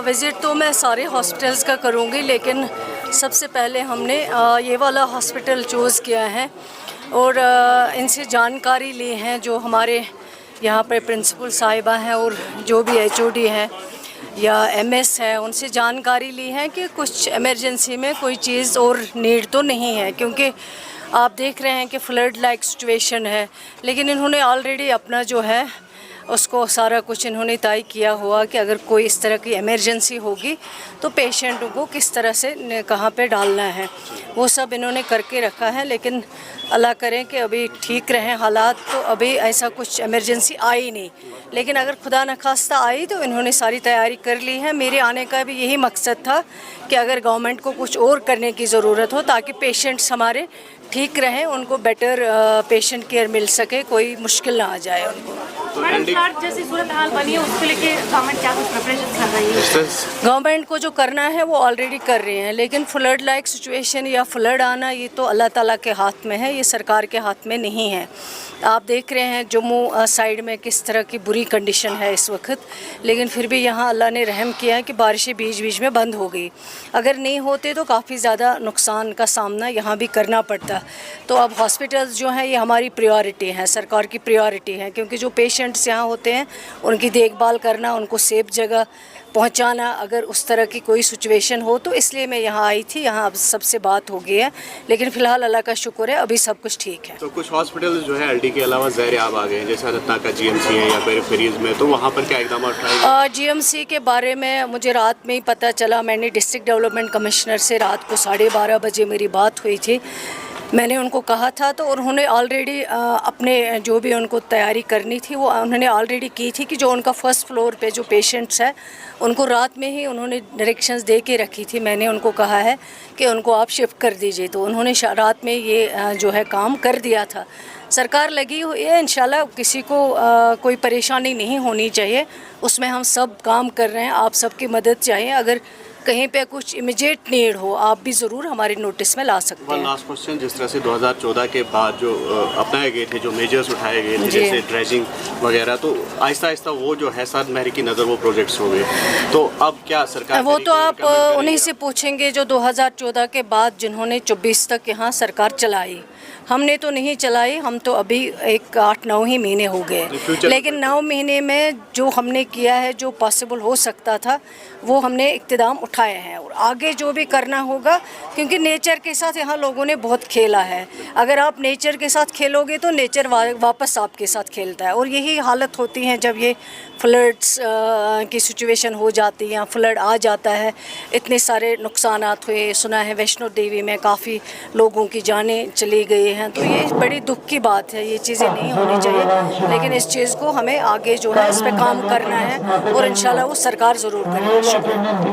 Visit तो मैं सारे हॉस्पिटल्स का करूँगी, लेकिन सबसे पहले हमने ये वाला हॉस्पिटल चूज़ किया है और इनसे जानकारी ली है। जो हमारे यहाँ पर प्रिंसिपल साहिबा हैं और जो भी HOD हैं या MS है, उनसे जानकारी ली है कि कुछ इमरजेंसी में कोई चीज़ और नीड तो नहीं है, क्योंकि आप देख रहे हैं कि फ्लड लाइक सिचुएशन है। लेकिन इन्होंने ऑलरेडी अपना जो है उसको सारा कुछ इन्होंने तय किया हुआ कि अगर कोई इस तरह की इमरजेंसी होगी तो पेशेंटों को किस तरह से कहाँ पे डालना है, वो सब इन्होंने करके रखा है। लेकिन अल्लाह करें कि अभी ठीक रहें हालात, तो अभी ऐसा कुछ इमरजेंसी आई नहीं। लेकिन अगर खुदा न खास्ता आई तो इन्होंने सारी तैयारी कर ली है। मेरे आने का भी यही मकसद था कि अगर गवर्नमेंट को कुछ और करने की ज़रूरत हो ताकि पेशेंट्स हमारे ठीक रहें, उनको बेटर पेशेंट केयर मिल सके, कोई मुश्किल ना आ जाए उनको। मैडम फ्लड जैसी सूरत हाल बनी है, उसके लिए गवर्नमेंट क्या कुछ प्रिपरेशन कर रही है? गवर्नमेंट को जो करना है वो ऑलरेडी कर रहे हैं, लेकिन फ्लड लाइक सिचुएशन या फ्लड आना ये तो अल्लाह ताला के हाथ में है, ये सरकार के हाथ में नहीं है। आप देख रहे हैं जम्मू साइड में किस तरह की बुरी कंडीशन है इस वक्त, लेकिन फिर भी यहाँ अल्लाह ने रहम किया है कि बारिशें बीच बीच में बंद हो गई। अगर नहीं होते तो काफ़ी ज़्यादा नुकसान का सामना यहाँ भी करना पड़ता। तो अब हॉस्पिटल्स जो हैं ये हमारी प्रायोरिटी हैं, सरकार की प्रायोरिटी है, क्योंकि जो पेशेंट्स यहाँ होते हैं उनकी देखभाल करना, उनको सेफ जगह पहुंचाना अगर उस तरह की कोई सिचुएशन हो, तो इसलिए मैं यहाँ आई थी। यहाँ अब सबसे बात हो गई है, लेकिन फ़िलहाल अल्लाह का शुक्र है अभी सब कुछ ठीक है। तो कुछ हॉस्पिटल जो है LD के अलावा ज़ैर आब आ गए हैं, जैसे अनंतनाग का GMC है या पेरिफेरीज में, तो वहाँ पर क्या इकदाम उठाए? GMC के बारे में मुझे रात में ही पता चला। मैंने डिस्ट्रिक्ट डेवलपमेंट कमिश्नर से रात को 12:30 बजे मेरी बात हुई थी। मैंने उनको कहा था तो उन्होंने ऑलरेडी अपने जो भी उनको तैयारी करनी थी वो उन्होंने ऑलरेडी की थी कि जो उनका फर्स्ट फ्लोर पे जो पेशेंट्स है उनको रात में ही उन्होंने डायरेक्शंस दे के रखी थी। मैंने उनको कहा है कि उनको आप शिफ्ट कर दीजिए, तो उन्होंने रात में ये जो है काम कर दिया था। सरकार लगी हुई है, इंशाल्लाह किसी को कोई परेशानी नहीं होनी चाहिए, उसमें हम सब काम कर रहे हैं। आप सबकी मदद चाहिए, अगर कहीं पे कुछ इमीडिएट नीड हो आप भी ज़रूर हमारे नोटिस में ला सकते हैं। लास्ट क्वेश्चन, जिस तरह से 2014 के बाद जो अपनाए गए थे, जो मेजर्स उठाए गए थे जैसे ड्रेजिंग वगैरह, तो आहिस्ता आहिस्ता वो जो है साद महरी की नज़र वो प्रोजेक्ट्स हो गए, तो अब क्या सरकार वो तो आप उन्हीं से पूछेंगे जो 2014 के बाद जिन्होंने 24 तक यहाँ सरकार चलाई। हमने तो नहीं चलाई, हम तो अभी 8-9 ही महीने हो गए, लेकिन 9 महीने में जो हमने किया है, जो पॉसिबल हो सकता था वो हमने इक़्तिदाम उठाए हैं। और आगे जो भी करना होगा, क्योंकि नेचर के साथ यहाँ लोगों ने बहुत खेला है। अगर आप नेचर के साथ खेलोगे तो नेचर वापस आपके साथ खेलता है, और यही हालत होती है जब ये फ्लड्स की सिचुएशन हो जाती है, फ्लड आ जाता है। इतने सारे नुकसानात हुए, सुना है वैष्णो देवी में काफ़ी लोगों की जानें चली गई हैं, तो ये बड़ी दुख की बात है। ये चीज़ें नहीं होनी चाहिए, लेकिन इस चीज़ को हमें आगे जो है इस पर काम करना है और इंशाल्लाह वो सरकार ज़रूर करेगी। शुक्रिया।